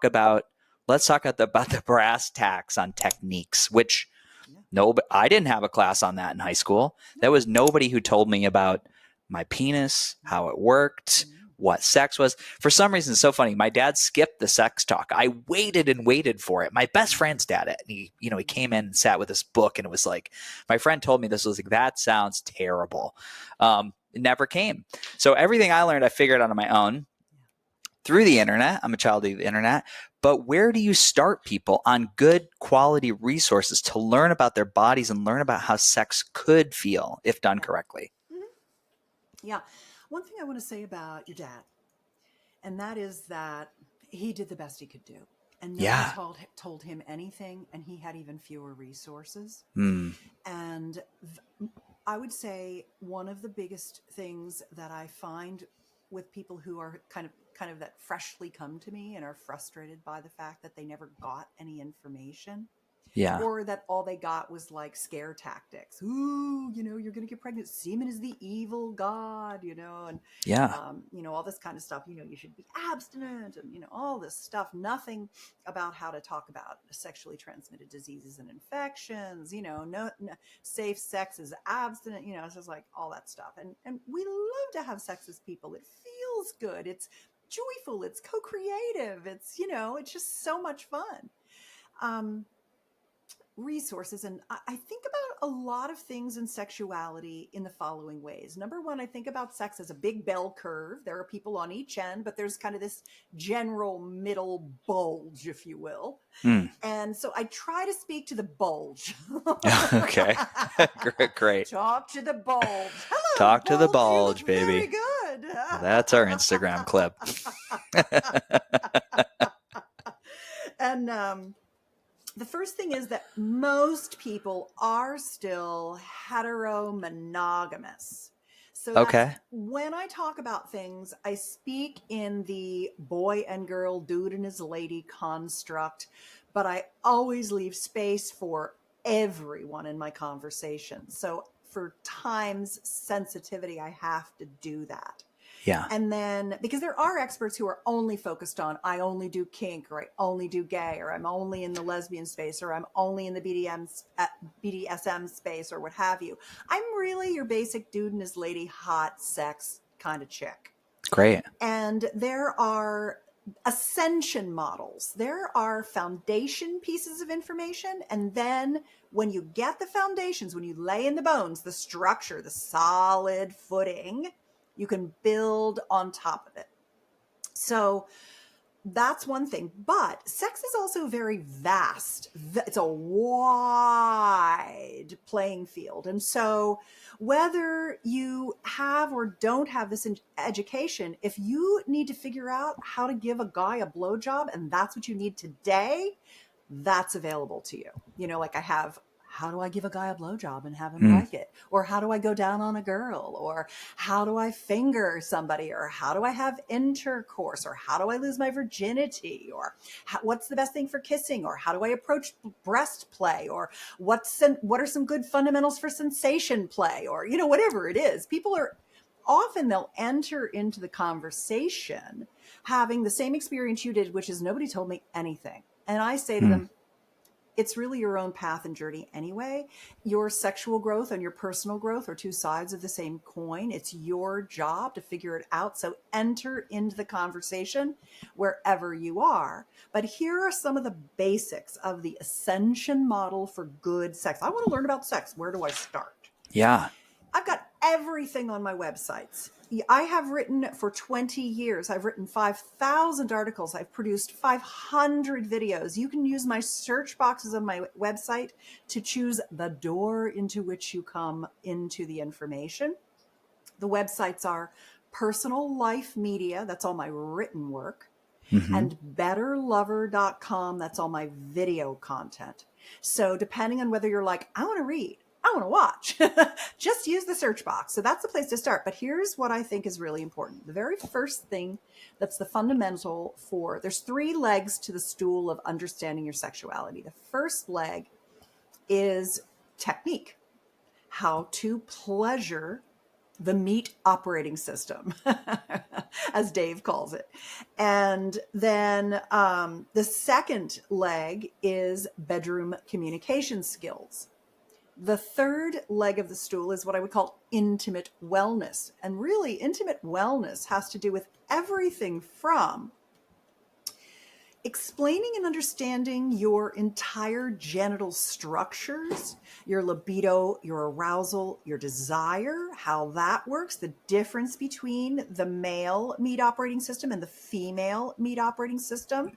about the brass tacks on techniques, which I didn't have a class on that in high school. There was nobody who told me about my penis, how it worked, what sex was. For some reason, it's so funny. My dad skipped the sex talk. I waited and waited for it. My best friend's dad, and he came in and sat with this book, and it was like, my friend told me this was like, that sounds terrible. It never came. So everything I learned, I figured out on my own through the internet. I'm a child of the internet. But where do you start people on good quality resources to learn about their bodies and learn about how sex could feel if done correctly? Yeah. One thing I want to say about your dad, and that is that he did the best he could do. And nobody told him anything, and he had even fewer resources. And I would say one of the biggest things that I find with people who are kind of that freshly come to me and are frustrated by the fact that they never got any information. Yeah. Or that all they got was like scare tactics. Ooh, you're going to get pregnant. Semen is the evil god, and all this kind of stuff. You should be abstinent, and all this stuff. Nothing about how to talk about sexually transmitted diseases and infections. No safe sex is abstinent. It's just like all that stuff. And we love to have sex with people. It feels good. It's joyful. It's co-creative. It's it's just so much fun. Resources. And I think about a lot of things in sexuality in the following ways. Number one, I think about sex as a big bell curve. There are people on each end, but there's kind of this general middle bulge, if you will. And so I try to speak to the bulge. Okay. Great. Talk to the bulge. Hello, Talk bulge. to the bulge, baby. Very good. Well, that's our Instagram clip. And the first thing is that most people are still heteromonogamous. So when I talk about things, I speak in the boy and girl, dude and his lady construct, but I always leave space for everyone in my conversation. So for time's sensitivity, I have to do that. Yeah. And then, because there are experts who are only focused on, I only do kink, or I only do gay, or I'm only in the lesbian space, or I'm only in the BDSM space, or what have you. I'm really your basic dude and his lady, hot sex kind of chick. Great. And there are ascension models. There are foundation pieces of information. And then when you get the foundations, when you lay in the bones, the structure, the solid footing, you can build on top of it. So that's one thing. But sex is also very vast. It's a wide playing field. And so whether you have or don't have this education, if you need to figure out how to give a guy a blowjob and that's what you need today, that's available to you. Like I have, how do I give a guy a blowjob and have him like it? Or how do I go down on a girl? Or how do I finger somebody? Or how do I have intercourse? Or how do I lose my virginity? Or what's the best thing for kissing? Or how do I approach breast play? Or what are some good fundamentals for sensation play? Or, whatever it is. People are often, they'll enter into the conversation having the same experience you did, which is nobody told me anything. And I say to them, it's really your own path and journey anyway. Your sexual growth and your personal growth are two sides of the same coin. It's your job to figure it out. So enter into the conversation wherever you are. But here are some of the basics of the ascension model for good sex. I want to learn about sex. Where do I start? Yeah. I've got everything on my websites. I have written for 20 years. I've written 5,000 articles. I've produced 500 videos. You can use my search boxes on my website to choose the door into which you come into the information. The websites are Personal Life Media. That's all my written work. And betterlover.com. That's all my video content. So depending on whether you're like, I want to read, I want to watch, just use the search box. So that's the place to start. But here's what I think is really important. The very first thing that's the fundamental there's 3 legs to the stool of understanding your sexuality. The first leg is technique, how to pleasure the meat operating system. as Dave calls it. And then the second leg is bedroom communication skills. The third leg of the stool is what I would call intimate wellness. And really, intimate wellness has to do with everything from explaining and understanding your entire genital structures, your libido, your arousal, your desire, how that works, the difference between the male meat operating system and the female meat operating system,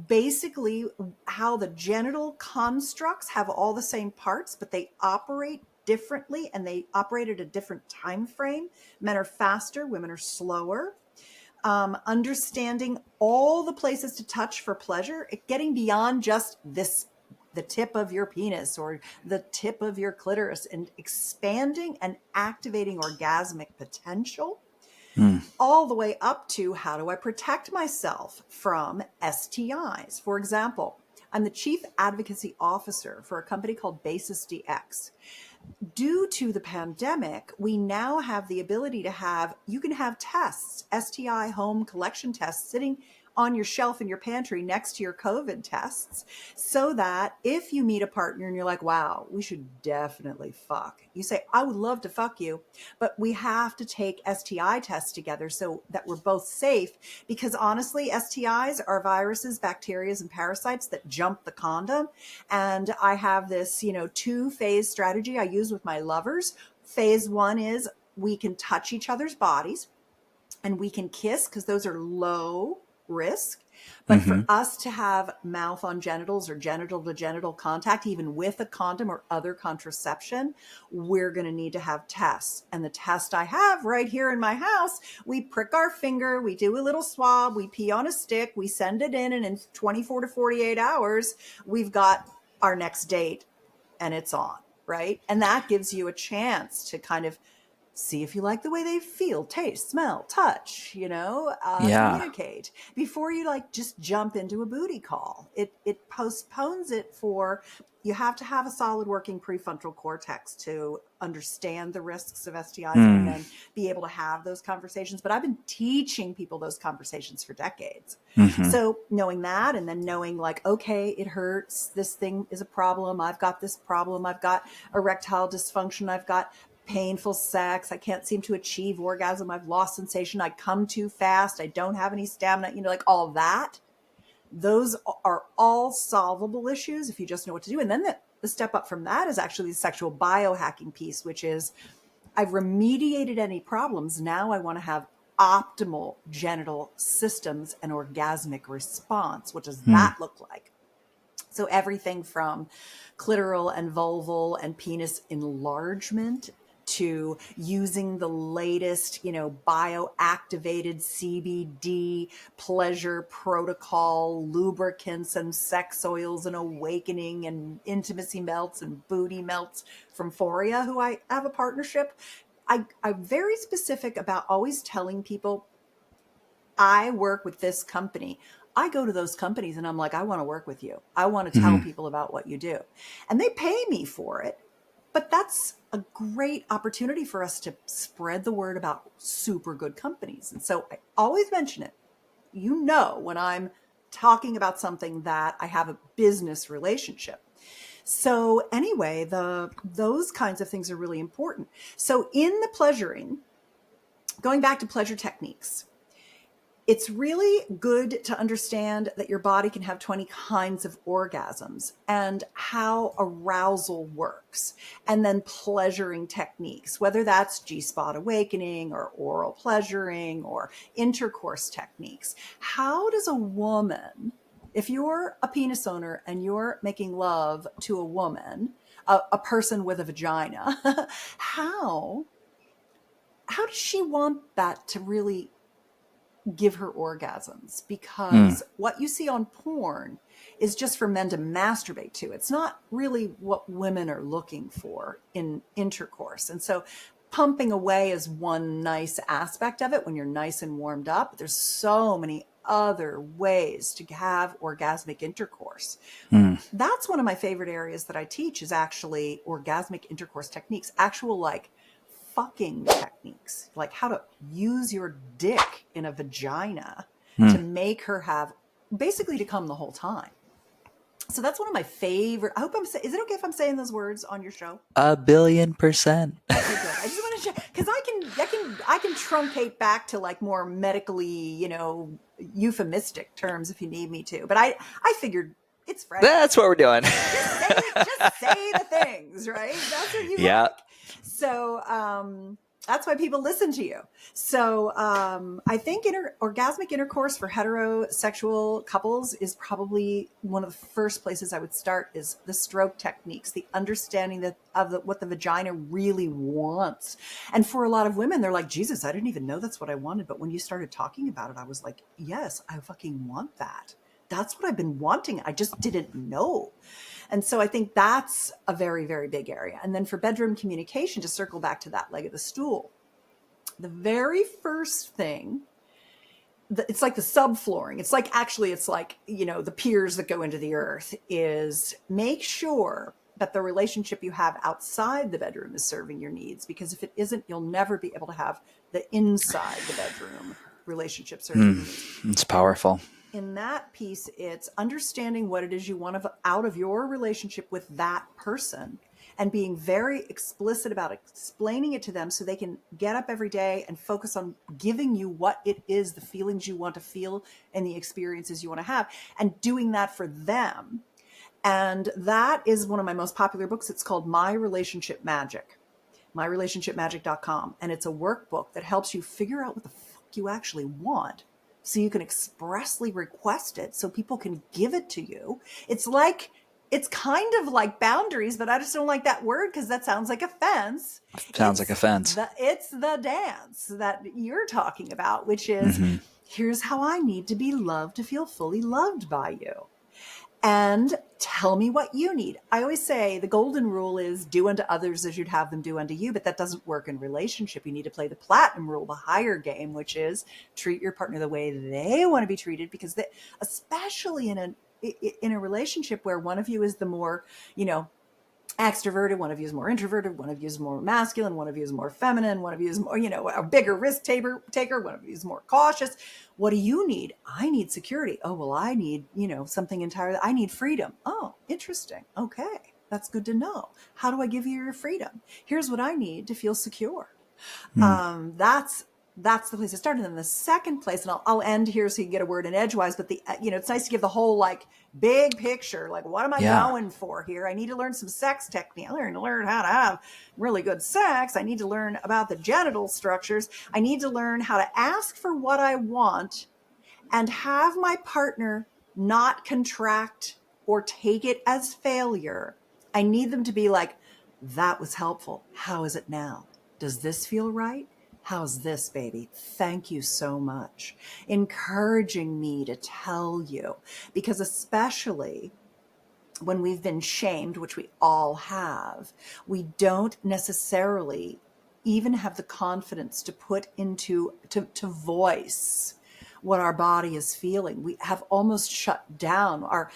basically how the genital constructs have all the same parts, but they operate differently and they operate at a different time frame. Men are faster, women are slower. Understanding all the places to touch for pleasure, getting beyond just the tip of your penis or the tip of your clitoris, and expanding and activating orgasmic potential, all the way up to how do I protect myself from STIs? For example, I'm the chief advocacy officer for a company called Basis DX. Due to the pandemic, we now have the ability to you can have tests, STI home collection tests sitting on your shelf in your pantry next to your COVID tests, so that if you meet a partner and you're like, wow, we should definitely fuck, you say, I would love to fuck you, but we have to take STI tests together so that we're both safe. Because honestly, STIs are viruses, bacteria, and parasites that jump the condom. And I have this, 2-phase strategy I use with my lovers. Phase 1 is we can touch each other's bodies and we can kiss, because those are low risk. But for us to have mouth on genitals or genital to genital contact, even with a condom or other contraception, we're going to need to have tests. And the test I have right here in my house, we prick our finger, we do a little swab, we pee on a stick, we send it in, and in 24 to 48 hours, we've got our next date and it's on, right? And that gives you a chance to kind of see if you like the way they feel, taste, smell, touch, communicate before you just jump into a booty call. It postpones it you have to have a solid working prefrontal cortex to understand the risks of STIs and then be able to have those conversations. But I've been teaching people those conversations for decades. So knowing that, and then knowing okay, it hurts. This thing is a problem. I've got this problem. I've got erectile dysfunction. I've got painful sex. I can't seem to achieve orgasm. I've lost sensation. I come too fast. I don't have any stamina, all that. Those are all solvable issues if you just know what to do. And then the step up from that is actually the sexual biohacking piece, which is I've remediated any problems. Now I want to have optimal genital systems and orgasmic response. What does that look like? So everything from clitoral and vulval and penis enlargement to using the latest, bioactivated CBD pleasure protocol, lubricants and sex oils and awakening and intimacy melts and booty melts from Foria, who I have a partnership. I'm very specific about always telling people I work with this company. I go to those companies and I'm like, I want to work with you. I want to tell people about what you do. And they pay me for it. But that's a great opportunity for us to spread the word about super good companies. And so I always mention it. When I'm talking about something that I have a business relationship. So anyway, those kinds of things are really important. So in the pleasuring, going back to pleasure techniques, it's really good to understand that your body can have 20 kinds of orgasms and how arousal works, and then pleasuring techniques, whether that's G-spot awakening or oral pleasuring or intercourse techniques. How does a woman, if you're a penis owner and you're making love to a woman, a person with a vagina, how does she want that to really give her orgasms? Because what you see on porn is just for men to masturbate to. It's not really what women are looking for in intercourse. And so pumping away is one nice aspect of it when you're nice and warmed up. There's so many other ways to have orgasmic intercourse. That's one of my favorite areas that I teach, is actually orgasmic intercourse techniques, actual fucking techniques, like how to use your dick in a vagina to make her have, basically to come the whole time. So that's one of my favorite. I hope I'm saying, is it okay if I'm saying those words on your show? 1,000,000,000%. Okay, good. I just want to check, because I can truncate back to like more medically, euphemistic terms if you need me to. But I figured it's Freddie. That's what we're doing. Just say the things, right? That's what you like. So that's why people listen to you. So I think orgasmic intercourse for heterosexual couples is probably one of the first places I would start, is the stroke techniques, the understanding what the vagina really wants. And for a lot of women, they're like, Jesus, I didn't even know that's what I wanted. But when you started talking about it, I was like, yes, I fucking want that. That's what I've been wanting. I just didn't know. And so I think that's a very, very big area. And then for bedroom communication, to circle back to that leg of the stool, the very first thing, it's like the subflooring. It's like the piers that go into the earth, is make sure that the relationship you have outside the bedroom is serving your needs. Because if it isn't, you'll never be able to have the inside the bedroom relationship serving your needs. It's powerful. In that piece, it's understanding what it is you want out of your relationship with that person, and being very explicit about explaining it to them so they can get up every day and focus on giving you what it is, the feelings you want to feel and the experiences you want to have, and doing that for them. And that is one of my most popular books. It's called My Relationship Magic, myrelationshipmagic.com. And it's a workbook that helps you figure out what the fuck you actually want, so you can expressly request it, so people can give it to you. It's kind of like boundaries, but I just don't like that word because that sounds like offense. It's the dance that you're talking about, which is, here's how I need to be loved to feel fully loved by you. And tell me what you need. I always say the golden rule is do unto others as you'd have them do unto you, but that doesn't work in relationship. You need to play the platinum rule, the higher game, which is treat your partner the way they want to be treated, because especially in a relationship where one of you is the more, extroverted, one of you is more introverted, one of you is more masculine, one of you is more feminine, one of you is more, a bigger risk taker, one of you is more cautious. What do you need? I need security. Oh, well, I need, something entirely, I need freedom. Oh, interesting. Okay. That's good to know. How do I give you your freedom? Here's what I need to feel secure. That's the place I started. And then the second place, and I'll end here so you can get a word in edgewise, but it's nice to give the whole like big picture. Like, what am I going for here? I need to learn some sex technique. I need to learn how to have really good sex. I need to learn about the genital structures. I need to learn how to ask for what I want and have my partner not contract or take it as failure. I need them to be like, that was helpful. How is it now? Does this feel right? How's this, baby? Thank you so much. Encouraging me to tell you, because especially when we've been shamed, which we all have, we don't necessarily even have the confidence to put into, to voice what our body is feeling. We have almost shut down our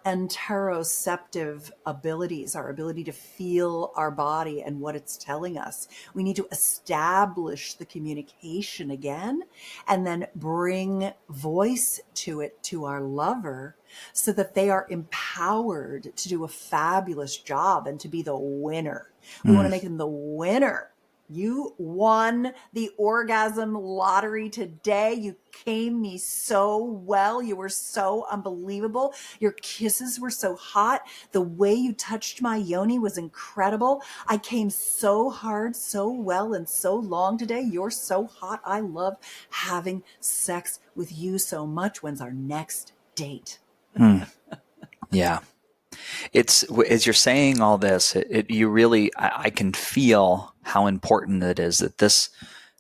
interoceptive abilities, our ability to feel our body and what it's telling us. We need to establish the communication again, and then bring voice to it, to our lover, so that they are empowered to do a fabulous job and to be the winner. We want to make them the winner. You won the orgasm lottery today. You came me so well. You were so unbelievable. Your kisses were so hot. The way you touched my yoni was incredible. I came so hard, so well, and so long today. You're so hot. I love having sex with you so much. When's our next date? Yeah. It's, as you're saying all this, you really, I can feel how important it is that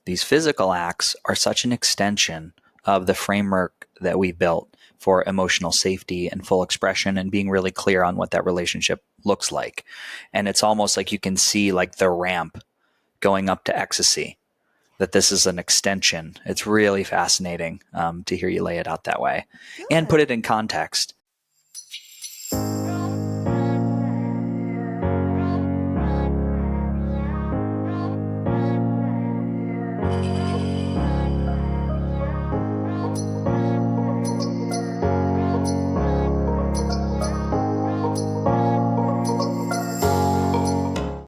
these physical acts are such an extension of the framework that we built for emotional safety and full expression, and being really clear on what that relationship looks like. And it's almost like you can see like the ramp going up to ecstasy, that this is an extension. It's really fascinating to hear you lay it out that way. Good. And put it in context.